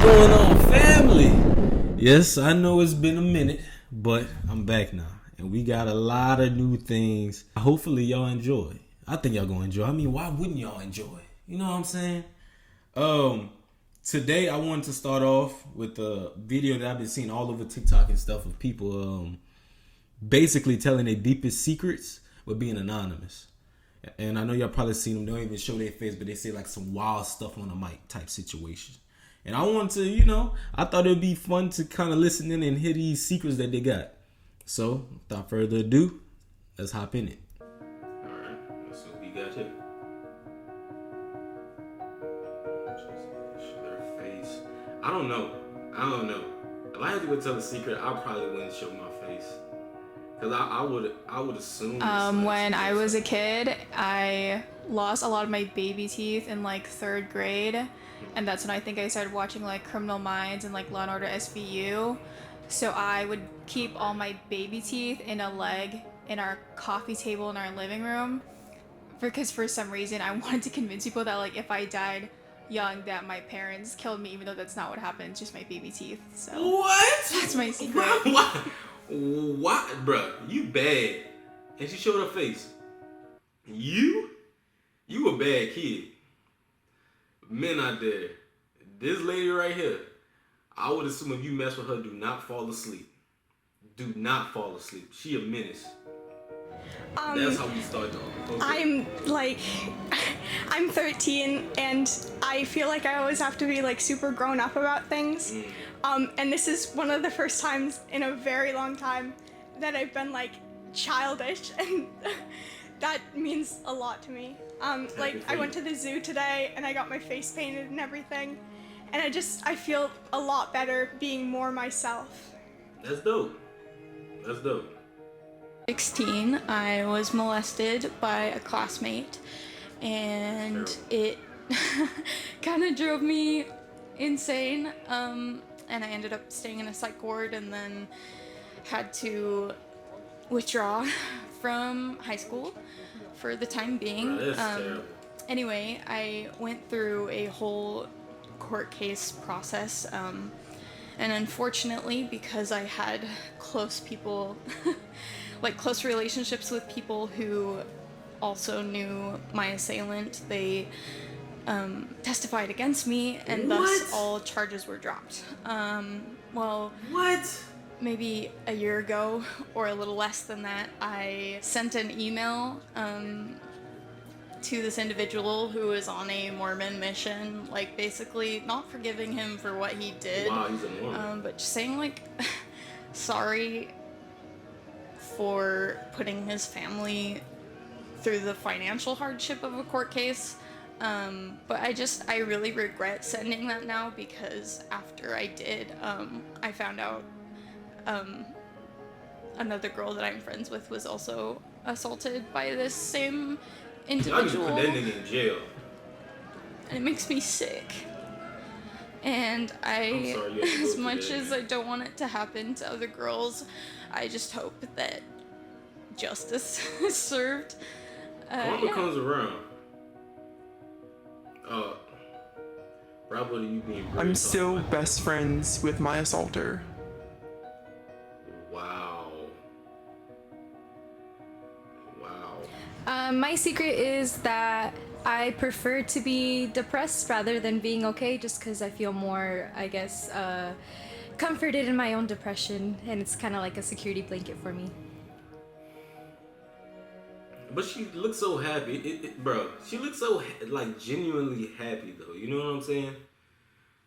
going on, family? Yes, I know it's been a minute, but I'm back now. And we got a lot of new things. Hopefully y'all enjoy. I think y'all gonna enjoy. I mean, why wouldn't y'all enjoy? You know what I'm saying? Today I wanted to start off with a video that I've been seeing all over TikTok and stuff of people basically telling their deepest secrets with being anonymous. And I know y'all probably seen them. They don't even show their face, but they say like some wild stuff on the mic type situation. And I want to, I thought it would be fun to kind of listen in and hear these secrets that they got. So, without further ado, let's hop in it. Alright, let's see what we got here. Just their face. I don't know. If I had to go tell a secret, I probably wouldn't show my face. Because I would assume. When I was a kid, I lost a lot of my baby teeth in like 3rd grade. And that's when I think I started watching like Criminal Minds and like Law & Order SVU. So I would keep all my baby teeth in a leg in our coffee table in our living room. Because for some reason I wanted to convince people that like if I died young that my parents killed me, even though that's not what happened, just my baby teeth. So what? That's my secret. What? Bruh, you bad. And she showed her face. You a bad kid. Men out there, this lady right here, I would assume if you mess with her, do not fall asleep. Do not fall asleep. She a menace. That's how we start though. Okay. I'm 13 and I feel like I always have to be like super grown up about things. And this is one of the first times in a very long time that I've been like childish, and that means a lot to me. I went to the zoo today and I got my face painted and everything, and I feel a lot better being more myself. That's dope. 16, I was molested by a classmate, and it kind of drove me insane. And I ended up staying in a psych ward and then had to withdraw from high school for the time being. Anyway, I went through a whole court case process, and unfortunately, because I had close people, like close relationships with people who also knew my assailant, they testified against me, and thus all charges were dropped. Maybe a year ago, or a little less than that, I sent an email to this individual who was on a Mormon mission, like basically not forgiving him for what he did. Wow, he's a Mormon. But just saying like, sorry for putting his family through the financial hardship of a court case. But I really regret sending that now, because after I did, I found out another girl that I'm friends with was also assaulted by this same individual. I need to put that nigga in jail. And it makes me sick. And as much as I don't want it to happen to other girls, I just hope that justice is served. Karma comes around. Probably you being brave. I'm still best friends with my assaulter. Wow. My secret is that I prefer to be depressed rather than being okay, just because I feel more, I guess, comforted in my own depression, and it's kind of like a security blanket for me. But she looks so happy, bro. She looks so like genuinely happy though. You know what I'm saying?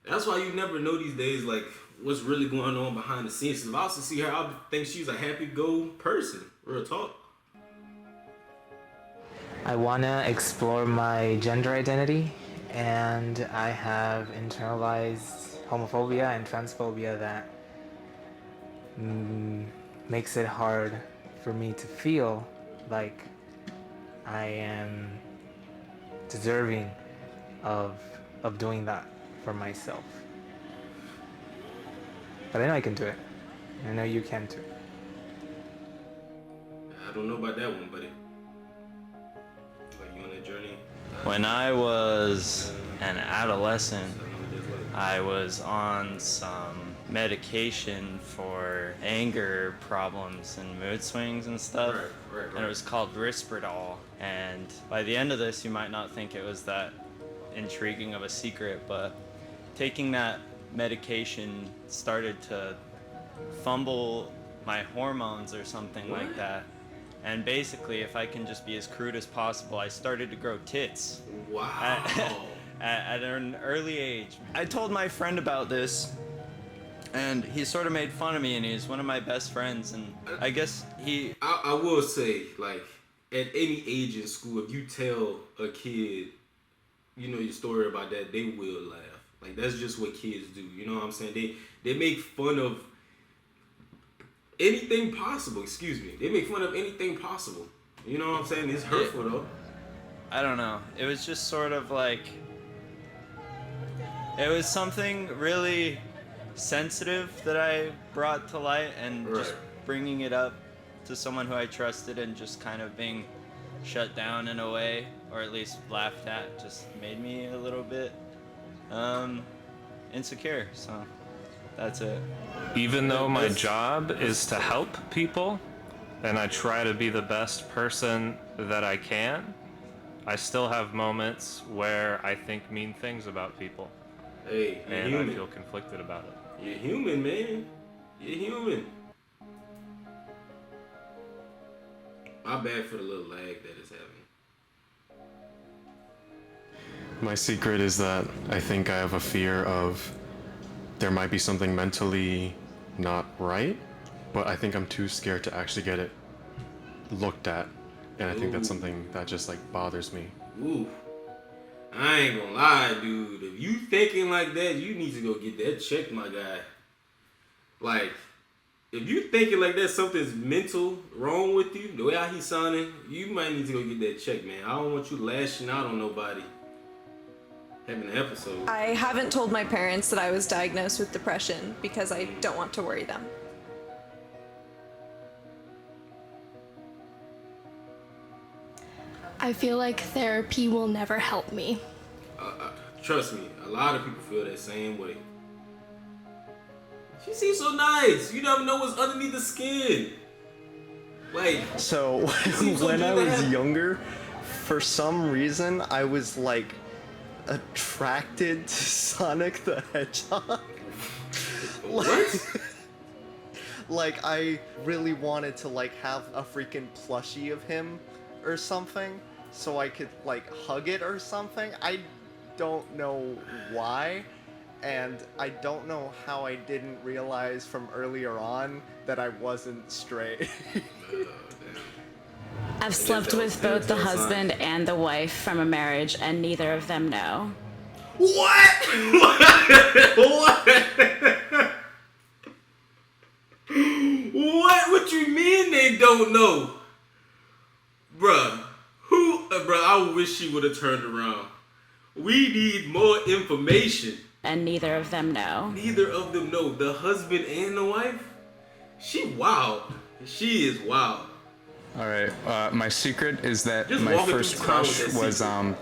That's why you never know these days, like what's really going on behind the scenes. If I was to see her, I would think she's a happy-go person. Real talk. I wanna explore my gender identity, and I have internalized homophobia and transphobia that makes it hard for me to feel like I am deserving of doing that for myself. But I know I can do it. I know you can too. I don't know about that one, buddy. Are you on that journey? When I was an adolescent, I was on some medication for anger problems and mood swings and stuff. Right. And it was called Risperdal. And by the end of this, you might not think it was that intriguing of a secret, but taking that medication started to fumble my hormones or something like that. And basically, if I can just be as crude as possible, I started to grow tits. Wow. At an early age. I told my friend about this, and he sort of made fun of me, and he's one of my best friends, and I guess he... I will say, like, at any age in school, if you tell a kid, you know, your story about that, they will laugh. Like, that's just what kids do, you know what I'm saying? They make fun of anything possible, They make fun of anything possible. You know what I'm saying? It's hurtful, though. I don't know. It was just sort of like... It was something really sensitive that I brought to light, and just bringing it up to someone who I trusted and just kind of being shut down in a way, or at least laughed at, just made me a little bit insecure. So that's it. Even though my job is to help people and I try to be the best person that I can, I still have moments where I think mean things about people. Hey, you're and human. I feel conflicted about it. You're human, man. You're human. My bad for the little lag that is happening. My secret is that I think I have a fear of there might be something mentally not right, but I think I'm too scared to actually get it looked at. And I think that's something that just like bothers me. Ooh. I ain't gonna lie, dude. If you thinking like that, you need to go get that checked, my guy. Like, if you thinking like that, something's mental wrong with you, the way how he's sounding, you might need to go get that checked, man. I don't want you lashing out on nobody. Having an episode. I haven't told my parents that I was diagnosed with depression because I don't want to worry them. I feel like therapy will never help me. Trust me, a lot of people feel that same way. She seems so nice. You never know what's underneath the skin. Like, so when I was younger, for some reason, I was like attracted to Sonic the Hedgehog. What? Like, I really wanted to like have a freaking plushie of him or something, so I could like hug it or something. I don't know why, and I don't know how I didn't realize from earlier on that I wasn't straight. I've slept with both the husband and the wife from a marriage, and neither of them know. What? What? What you mean they don't know? Bruh, bruh, I wish she would have turned around. We need more information. And neither of them know. Neither of them know. The husband and the wife? She wild. She is wild. Alright, my secret is that Just my walking first through town with crush that was secret.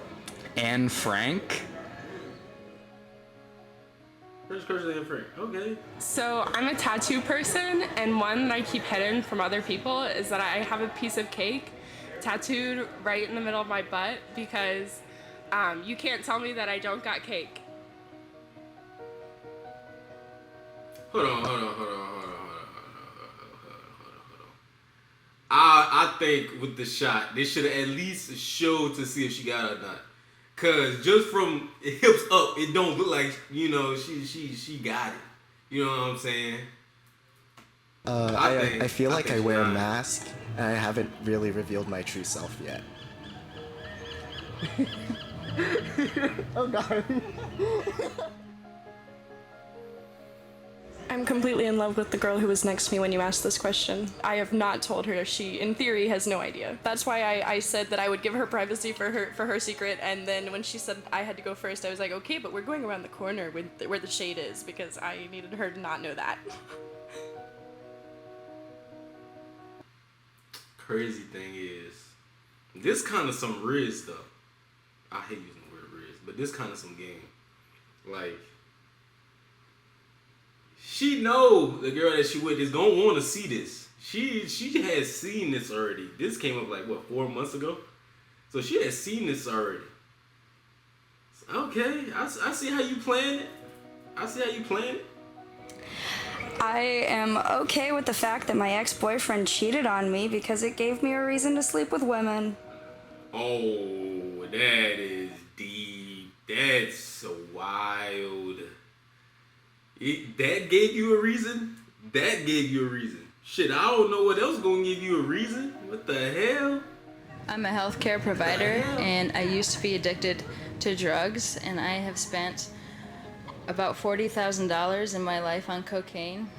Anne Frank. First crush is Anne Frank. Okay. So I'm a tattoo person, and one that I keep hidden from other people is that I have a piece of cake tattooed right in the middle of my butt because you can't tell me that I don't got cake. Hold on. I think with the shot, they should have at least showed to see if she got it or not. Cause just from hips up, it don't look like, you know, she got it. You know what I'm saying? I feel like I wear a mask, and I haven't really revealed my true self yet. Oh god. I'm completely in love with the girl who was next to me when you asked this question. I have not told her. She, in theory, has no idea. That's why I said that I would give her privacy for her secret, and then when she said I had to go first, I was like, okay, but we're going around the corner where the shade is, because I needed her to not know that. Crazy thing is, this kind of some real stuff. I hate using the word riz, but this kind of some game. Like, she know the girl that she with is gonna want to see this. She has seen this already. This came up like what 4 months ago, so she has seen this already. Okay, I see how you playing it. I am okay with the fact that my ex-boyfriend cheated on me because it gave me a reason to sleep with women. Oh, that is deep. That's so wild. That gave you a reason? That gave you a reason. Shit, I don't know what else gonna give you a reason. What the hell? I'm a healthcare provider, and I used to be addicted to drugs, and I have spent about $40,000 in my life on cocaine.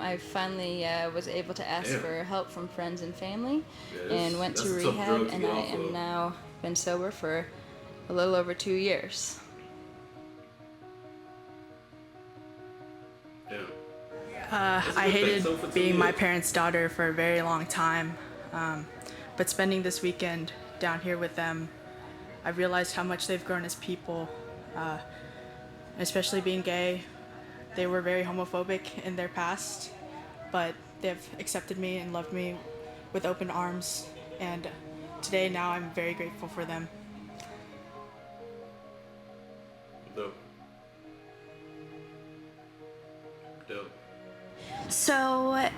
I finally was able to ask for help from friends and family, and went to rehab, and I am now been sober for a little over 2 years. I hated being my parents' daughter for a very long time, but spending this weekend down here with them, I realized how much they've grown as people, especially being gay. They were very homophobic in their past, but they've accepted me and loved me with open arms, and today, now, I'm very grateful for them. Dope. So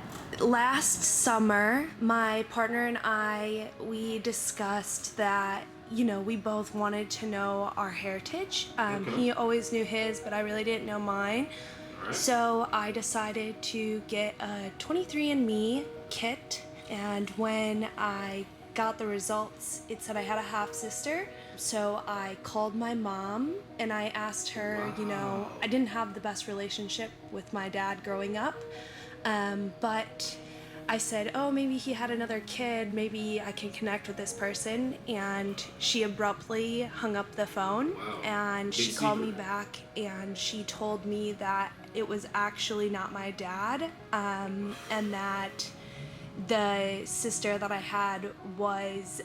last summer, my partner and I, we discussed that, you know, we both wanted to know our heritage. He always knew his, but I really didn't know mine. So I decided to get a 23andMe kit, and when I got the results, it said I had a half-sister. So I called my mom and I asked her, you know, I didn't have the best relationship with my dad growing up, but I said, oh, maybe he had another kid, maybe I can connect with this person. And she abruptly hung up the phone. And she called me back and she told me that it was actually not my dad, and that the sister that I had was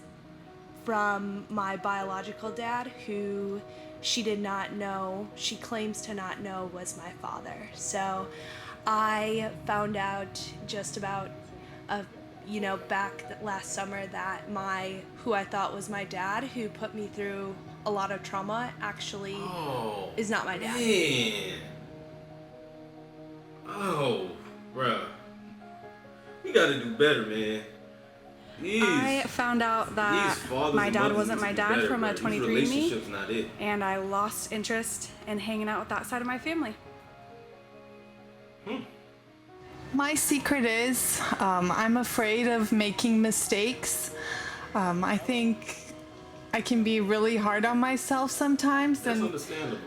from my biological dad, who she did not know, she claims to not know was my father. So I found out just about back last summer that who I thought was my dad, who put me through a lot of trauma, actually is not my dad. Man. Oh, bruh. We gotta do better, man. I found out that my dad wasn't my dad from a 23andMe, and I lost interest in hanging out with that side of my family. My secret is I'm afraid of making mistakes. I think I can be really hard on myself sometimes. That's understandable.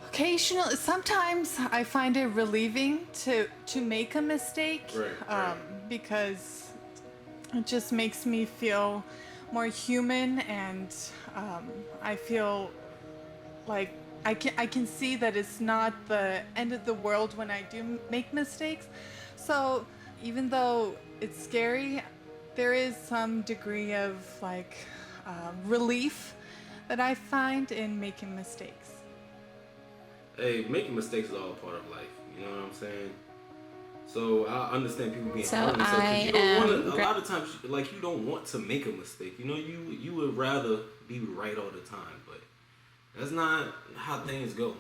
Occasionally, sometimes I find it relieving to make a mistake, because it just makes me feel more human, and I feel like I can see that it's not the end of the world when I do make mistakes. So even though it's scary, there is some degree of relief that I find in making mistakes. Hey, making mistakes is all a part of life. You know what I'm saying? So I understand people being hard on themselves. You don't want to, a lot of times, like, you don't want to make a mistake. You know, you would rather be right all the time, but that's not how things go.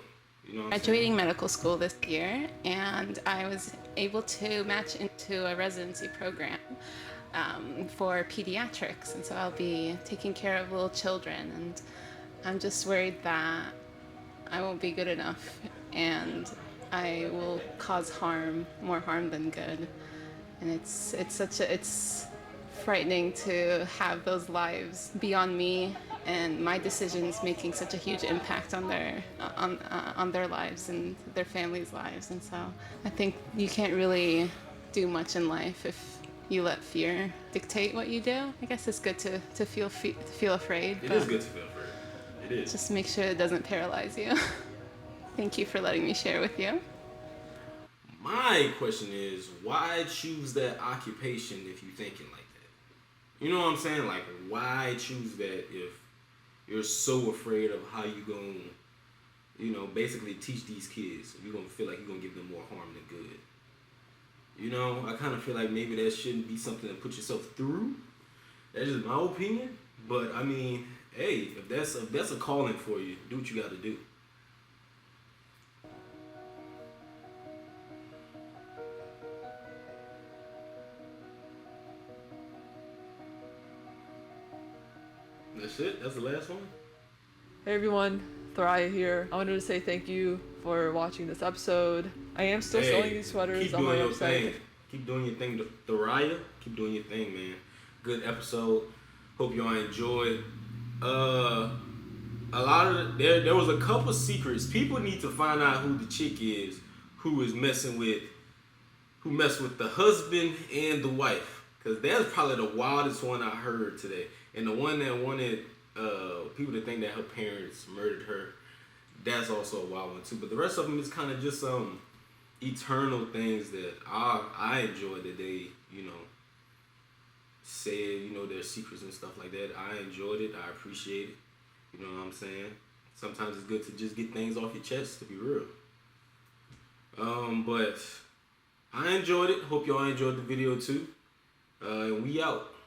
You know what I'm Graduating medical school this year, and I was able to match into a residency program for pediatrics, and so I'll be taking care of little children, and I'm just worried that I won't be good enough, and I will cause more harm than good, and it's frightening to have those lives beyond me and my decisions making such a huge impact on their lives and their families' lives. And so I think you can't really do much in life if you let fear dictate what you do. I guess it's good to feel afraid. It is good to feel afraid. It is. Just make sure it doesn't paralyze you. Thank you for letting me share with you. My question is, why choose that occupation if you're thinking like that? You know what I'm saying? Like, why choose that if you're so afraid of how you gonna, you know, basically teach these kids. You're gonna feel like you're gonna give them more harm than good. You know, I kind of feel like maybe that shouldn't be something to put yourself through. That's just my opinion. But I mean, hey, if that's a calling for you, do what you got to do. That's it. That's the last one. Hey everyone, Thoraya here. I wanted to say thank you for watching this episode. I am still selling these sweaters on my website. Thing. Keep doing your thing, Thoraya. Keep doing your thing, man. Good episode. Hope y'all enjoyed. A lot of there was a couple secrets. People need to find out who the chick is who messed with the husband and the wife. Cause that's probably the wildest one I heard today. And the one that wanted people to think that her parents murdered her, that's also a wild one too. But the rest of them is kind of just eternal things that I enjoy that they, you know, said, you know, their secrets and stuff like that. I enjoyed it. I appreciate it. You know what I'm saying? Sometimes it's good to just get things off your chest, to be real. But I enjoyed it. Hope y'all enjoyed the video too. And we out.